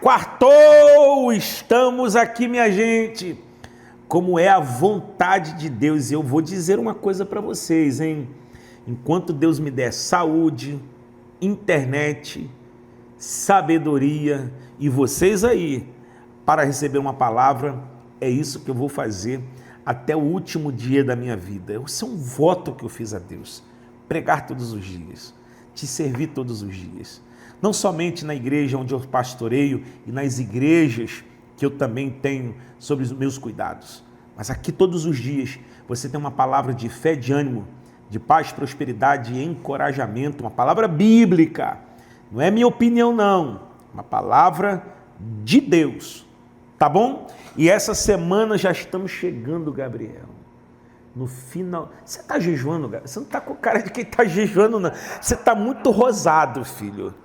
Quartou! Estamos aqui, minha gente. Como é a vontade de Deus. E eu vou dizer uma coisa para vocês, hein? Enquanto Deus me der saúde, internet, sabedoria e vocês aí para receber uma palavra, é isso que eu vou fazer até o último dia da minha vida. Isso é um voto que eu fiz a Deus. Pregar todos os dias, te servir todos os dias. Não somente na igreja onde eu pastoreio e nas igrejas que eu também tenho sobre os meus cuidados, mas aqui todos os dias você tem uma palavra de fé, de ânimo, de paz, prosperidade e encorajamento, uma palavra bíblica. Não é minha opinião, não. Uma palavra de Deus. Tá bom? E essa semana já estamos chegando, Gabriel. No final... Você está jejuando, Gabriel? Você não está com cara de quem está jejuando, não. Você está muito rosado, filho.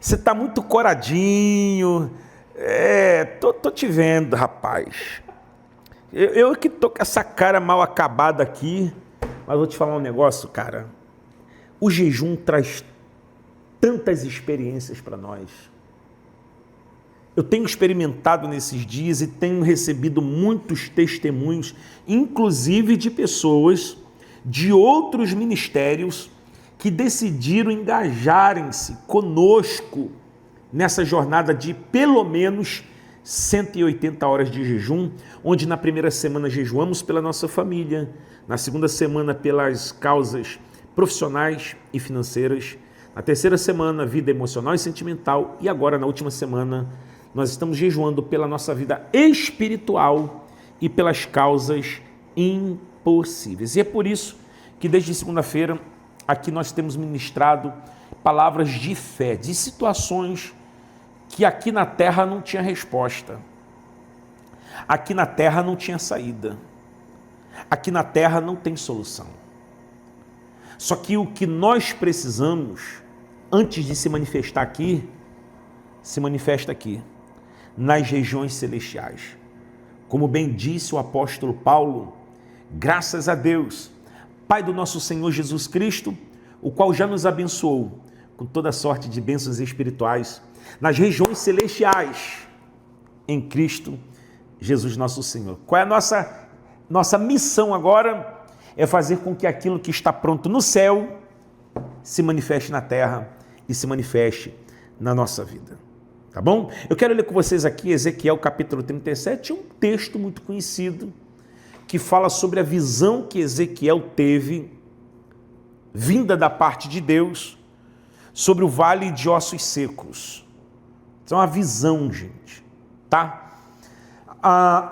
Você está muito coradinho. Tô te vendo, rapaz. Eu que tô com essa cara mal acabada aqui. Mas vou te falar um negócio, cara. O jejum traz tantas experiências para nós. Eu tenho experimentado nesses dias e tenho recebido muitos testemunhos, inclusive de pessoas de outros ministérios que decidiram engajarem-se conosco nessa jornada de pelo menos 180 horas de jejum, onde na primeira semana jejuamos pela nossa família, na segunda semana pelas causas profissionais e financeiras, na terceira semana vida emocional e sentimental e agora na última semana nós estamos jejuando pela nossa vida espiritual e pelas causas impossíveis. E é por isso que desde segunda-feira aqui nós temos ministrado palavras de fé, de situações que aqui na terra não tinha resposta. Aqui na terra não tinha saída. Aqui na terra não tem solução. Só que o que nós precisamos, antes de se manifestar aqui, se manifesta aqui, nas regiões celestiais. Como bem disse o apóstolo Paulo, graças a Deus, Pai do nosso Senhor Jesus Cristo, o qual já nos abençoou com toda sorte de bênçãos espirituais nas regiões celestiais em Cristo Jesus nosso Senhor. Qual é a nossa missão agora? É fazer com que aquilo que está pronto no céu se manifeste na terra e se manifeste na nossa vida. Tá bom? Eu quero ler com vocês aqui Ezequiel capítulo 37, um texto muito conhecido que fala sobre a visão que Ezequiel teve, vinda da parte de Deus, sobre o vale de ossos secos. Isso é uma visão, gente, tá?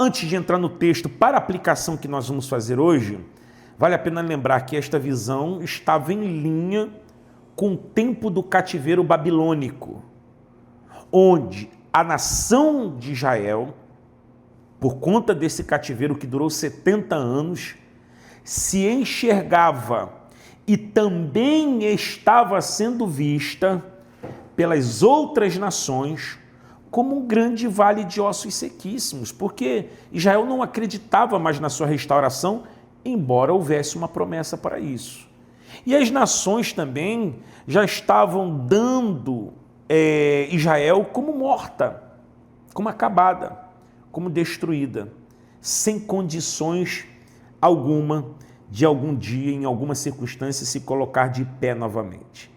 Antes de entrar no texto, para a aplicação que nós vamos fazer hoje, vale a pena lembrar que esta visão estava em linha com o tempo do cativeiro babilônico, onde a nação de Israel, por conta desse cativeiro que durou 70 anos, se enxergava e também estava sendo vista pelas outras nações como um grande vale de ossos sequíssimos, porque Israel não acreditava mais na sua restauração, embora houvesse uma promessa para isso. E as nações também já estavam dando Israel como morta, como acabada, como destruída, sem condições alguma de algum dia, em alguma circunstância, se colocar de pé novamente.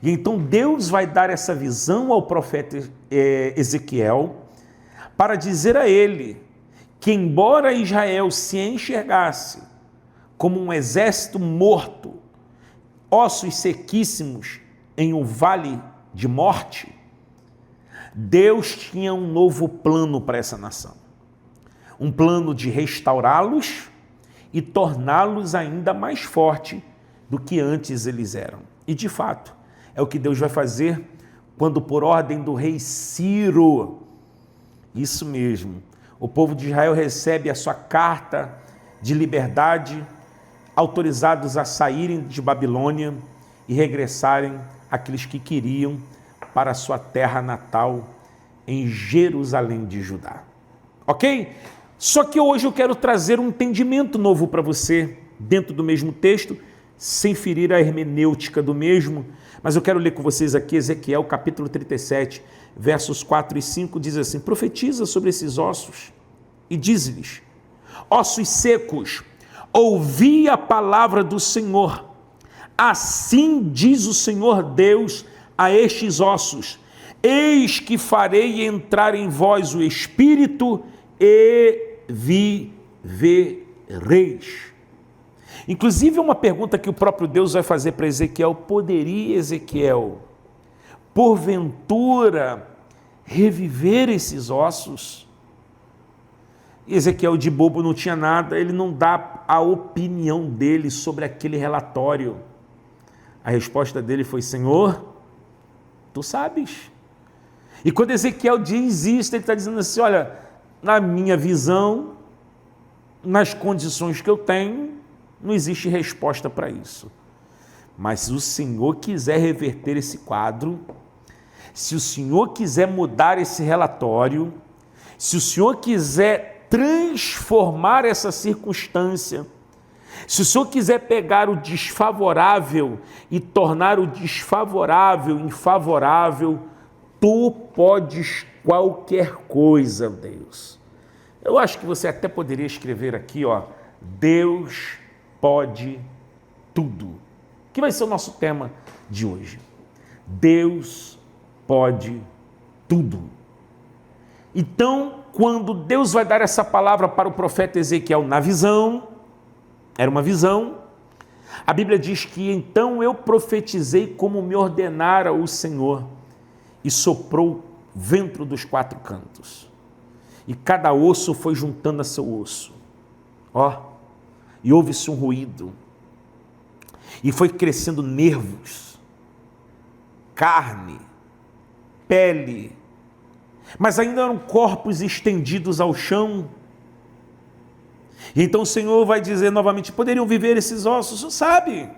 E então Deus vai dar essa visão ao profeta Ezequiel para dizer a ele que embora Israel se enxergasse como um exército morto, ossos sequíssimos em um vale de morte, Deus tinha um novo plano para essa nação. Um plano de restaurá-los e torná-los ainda mais forte do que antes eles eram. E de fato, é o que Deus vai fazer quando, por ordem do rei Ciro, isso mesmo, o povo de Israel recebe a sua carta de liberdade, autorizados a saírem de Babilônia e regressarem aqueles que queriam para a sua terra natal em Jerusalém de Judá. Ok? Só que hoje eu quero trazer um entendimento novo para você, dentro do mesmo texto, sem ferir a hermenêutica do mesmo, mas eu quero ler com vocês aqui Ezequiel capítulo 37, versos 4 e 5, diz assim: profetiza sobre esses ossos e diz-lhes: ossos secos, ouvi a palavra do Senhor. Assim diz o Senhor Deus a estes ossos: eis que farei entrar em vós o Espírito e vivereis. Inclusive, é uma pergunta que o próprio Deus vai fazer para Ezequiel: poderia Ezequiel, porventura, reviver esses ossos? E Ezequiel, de bobo, não tinha nada, ele não dá a opinião dele sobre aquele relatório. A resposta dele foi: Senhor, tu sabes. E quando Ezequiel diz isso, ele está dizendo assim: olha, na minha visão, nas condições que eu tenho, não existe resposta para isso. Mas se o Senhor quiser reverter esse quadro, se o Senhor quiser mudar esse relatório, se o Senhor quiser transformar essa circunstância, se o Senhor quiser pegar o desfavorável e tornar o desfavorável em favorável, tu podes qualquer coisa, Deus. Eu acho que você até poderia escrever aqui, ó, Deus pode tudo, que vai ser o nosso tema de hoje. Deus pode tudo. Então, quando Deus vai dar essa palavra para o profeta Ezequiel na visão, era uma visão, a Bíblia diz que então eu profetizei como me ordenara o Senhor, e soprou vento dos quatro cantos, e cada osso foi juntando a seu osso, e houve-se um ruído, e foi crescendo nervos, carne, pele, mas ainda eram corpos estendidos ao chão. E então o Senhor vai dizer novamente: poderiam viver esses ossos? Você sabe,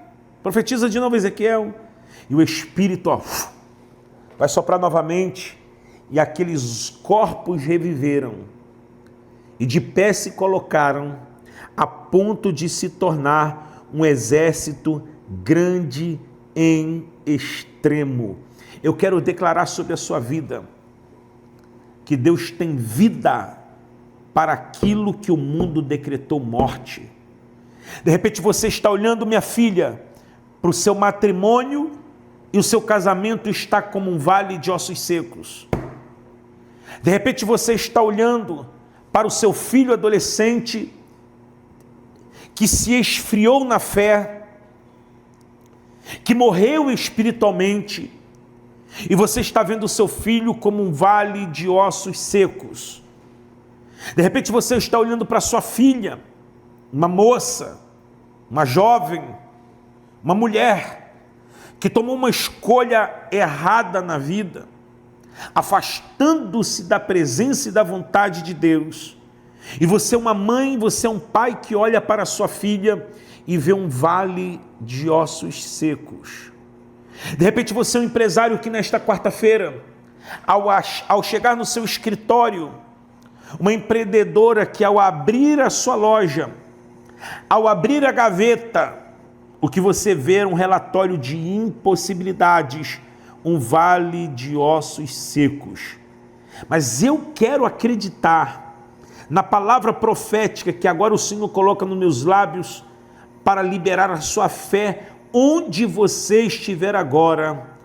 profetiza de novo Ezequiel, e o Espírito vai soprar novamente, e aqueles corpos reviveram, e de pé se colocaram, a ponto de se tornar um exército grande em extremo. Eu quero declarar sobre a sua vida que Deus tem vida para aquilo que o mundo decretou morte. De repente você está olhando, minha filha, para o seu matrimônio, e o seu casamento está como um vale de ossos secos. De repente você está olhando para o seu filho adolescente, que se esfriou na fé, que morreu espiritualmente, e você está vendo o seu filho como um vale de ossos secos. De repente você está olhando para sua filha, uma moça, uma jovem, uma mulher, que tomou uma escolha errada na vida, afastando-se da presença e da vontade de Deus. E você é uma mãe, você é um pai que olha para a sua filha e vê um vale de ossos secos. De repente você é um empresário que nesta quarta-feira, ao chegar no seu escritório, uma empreendedora que ao abrir a sua loja, ao abrir a gaveta, o que você vê é um relatório de impossibilidades, um vale de ossos secos. Mas eu quero acreditar na palavra profética que agora o Senhor coloca nos meus lábios para liberar a sua fé. Onde você estiver agora,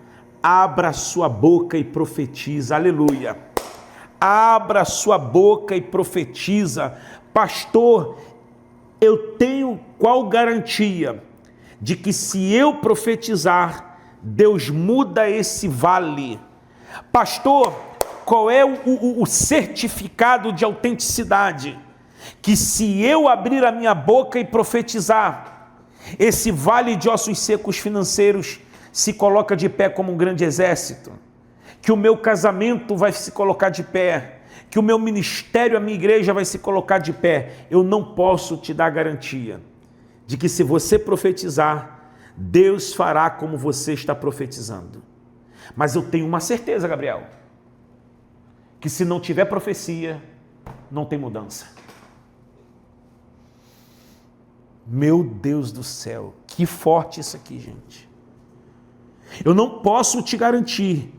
abra sua boca e profetiza, aleluia. Abra sua boca e profetiza. Pastor, eu tenho qual garantia de que se eu profetizar, Deus muda esse vale? Pastor, qual é o certificado de autenticidade? Que se eu abrir a minha boca e profetizar, esse vale de ossos secos financeiros se coloca de pé como um grande exército, que o meu casamento vai se colocar de pé, que o meu ministério, a minha igreja vai se colocar de pé. Eu não posso te dar garantia de que se você profetizar, Deus fará como você está profetizando. Mas eu tenho uma certeza, Gabriel, que se não tiver profecia, não tem mudança. Meu Deus do céu, Que forte isso aqui, gente. Eu não posso te garantir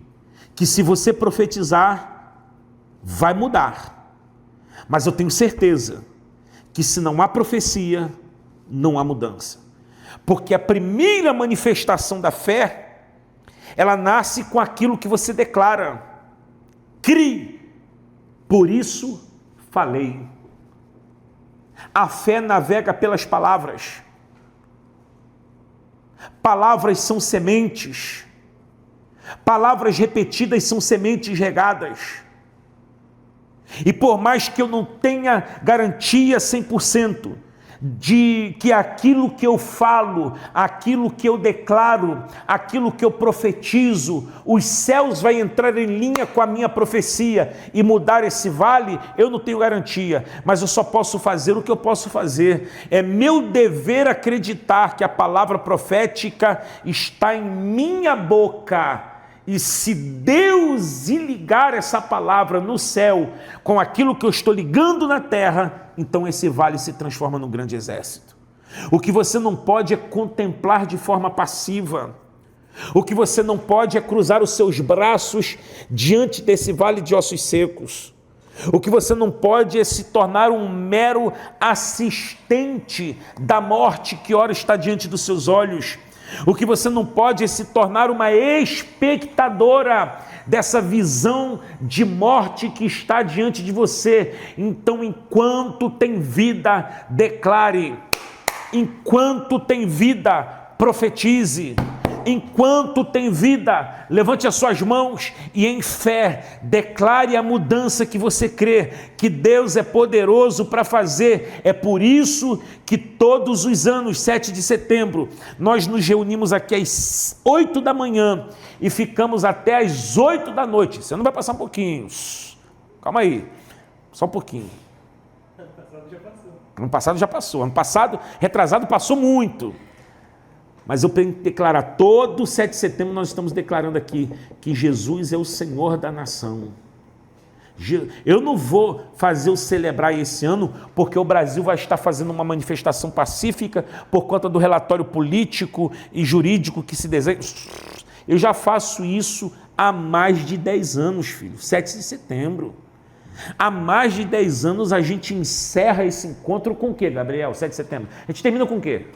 que se você profetizar, vai mudar. Mas eu tenho certeza que se não há profecia, não há mudança. Porque a primeira manifestação da fé, ela nasce com aquilo que você declara. Crie, por isso falei. A fé navega pelas palavras. Palavras são sementes. Palavras repetidas são sementes regadas. E por mais que eu não tenha garantia 100% de que aquilo que eu falo, aquilo que eu declaro, aquilo que eu profetizo, os céus vai entrar em linha com a minha profecia e mudar esse vale, eu não tenho garantia, mas eu só posso fazer o que eu posso fazer. É meu dever acreditar que a palavra profética está em minha boca. E se Deus ligar essa palavra no céu com aquilo que eu estou ligando na terra, então esse vale se transforma num grande exército. O que você não pode é contemplar de forma passiva. O que você não pode é cruzar os seus braços diante desse vale de ossos secos. O que você não pode é se tornar um mero assistente da morte que ora está diante dos seus olhos. O que você não pode é se tornar uma espectadora dessa visão de morte que está diante de você. Então, enquanto tem vida, declare. Enquanto tem vida, profetize. Enquanto tem vida, levante as suas mãos e em fé declare a mudança que você crê, que Deus é poderoso para fazer. É por isso que todos os anos, 7 de setembro, nós nos reunimos aqui às 8 da manhã e ficamos até às 8 da noite. Você não vai passar um pouquinho, calma aí, só um pouquinho. Ano passado já passou, ano passado, retrasado, passou muito. Mas eu tenho que declarar, todo 7 de setembro nós estamos declarando aqui que Jesus é o Senhor da nação. Eu não vou fazer o celebrar esse ano porque o Brasil vai estar fazendo uma manifestação pacífica por conta do relatório político e jurídico que se desenha. Eu já faço isso há mais de 10 anos, filho, 7 de setembro. Há mais de 10 anos a gente encerra esse encontro com o quê, Gabriel, 7 de setembro? A gente termina com o quê?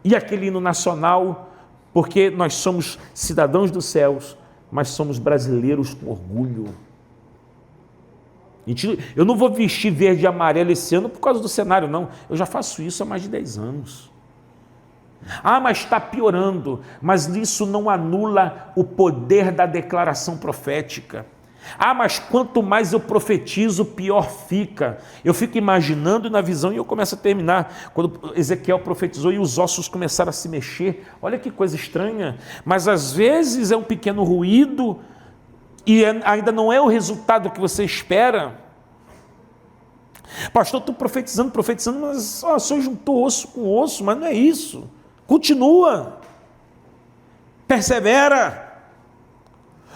E aquele hino nacional, porque nós somos cidadãos dos céus, mas somos brasileiros com orgulho. Eu não vou vestir verde e amarelo esse ano por causa do cenário, não. Eu já faço isso há mais de 10 anos. Ah, mas está piorando. Mas isso não anula o poder da declaração profética. Ah, mas quanto mais eu profetizo, pior fica. Eu fico imaginando na visão e eu começo a terminar. Quando Ezequiel profetizou e os ossos começaram a se mexer. Olha que coisa estranha. Mas às vezes é um pequeno ruído e ainda não é o resultado que você espera. Pastor, estou profetizando, mas o senhor juntou osso com osso, mas não é isso. Continua. Persevera.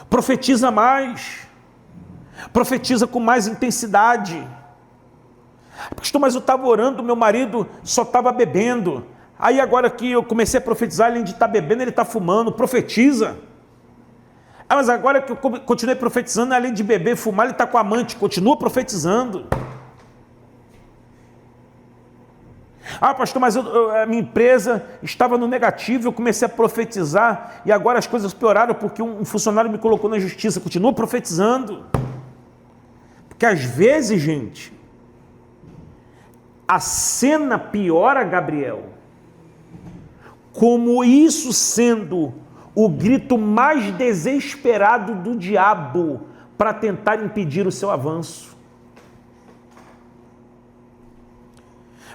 Profetiza mais. Profetiza com mais intensidade. Pastor, mas eu estava orando, meu marido só estava bebendo. Aí agora que eu comecei a profetizar, além de estar bebendo, ele está fumando. Profetiza. Ah, mas agora que eu continuei profetizando, além de beber e fumar, ele está com a amante. Continua profetizando. Ah, pastor, mas a minha empresa estava no negativo, eu comecei a profetizar e agora as coisas pioraram porque um funcionário me colocou na justiça. Continua profetizando. Porque às vezes, gente, a cena piora, Gabriel, como isso sendo o grito mais desesperado do diabo para tentar impedir o seu avanço.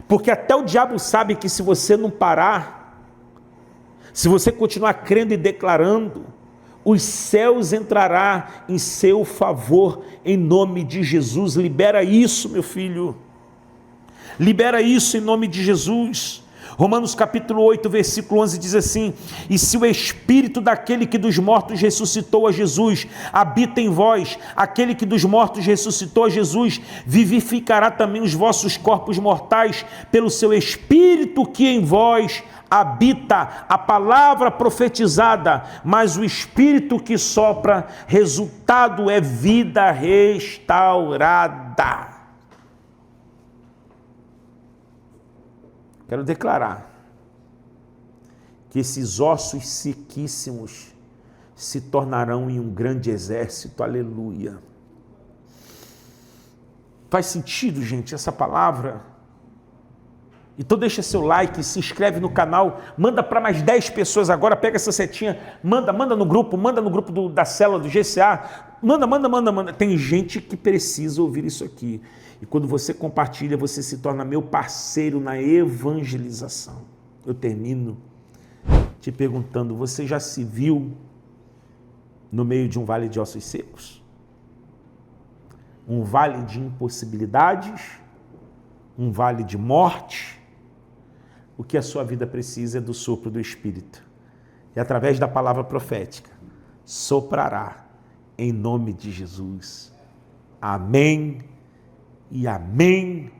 Porque até o diabo sabe que se você não parar, se você continuar crendo e declarando, os céus entrarão em seu favor, em nome de Jesus. Libera isso, meu filho. Libera isso em nome de Jesus. Romanos capítulo 8, versículo 11 diz assim: e se o Espírito daquele que dos mortos ressuscitou a Jesus habita em vós, aquele que dos mortos ressuscitou a Jesus vivificará também os vossos corpos mortais pelo seu Espírito que em vós habita. A palavra profetizada, mas o Espírito que sopra, resultado é vida restaurada. Quero declarar que esses ossos sequíssimos se tornarão em um grande exército, aleluia. Faz sentido, gente, essa palavra? Então deixa seu like, se inscreve no canal, manda para mais 10 pessoas agora, pega essa setinha, manda no grupo da célula do GCA, manda. Tem gente que precisa ouvir isso aqui. E quando você compartilha, você se torna meu parceiro na evangelização. Eu termino te perguntando, você já se viu no meio de um vale de ossos secos? Um vale de impossibilidades? Um vale de morte? O que a sua vida precisa é do sopro do Espírito. E através da palavra profética, soprará em nome de Jesus. Amém e amém.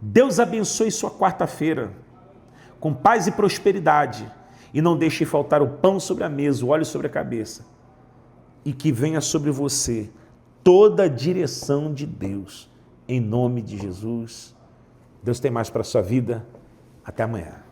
Deus abençoe sua quarta-feira com paz e prosperidade. E não deixe faltar o pão sobre a mesa, o óleo sobre a cabeça. E que venha sobre você toda a direção de Deus. Em nome de Jesus. Deus tem mais para a sua vida. Até amanhã.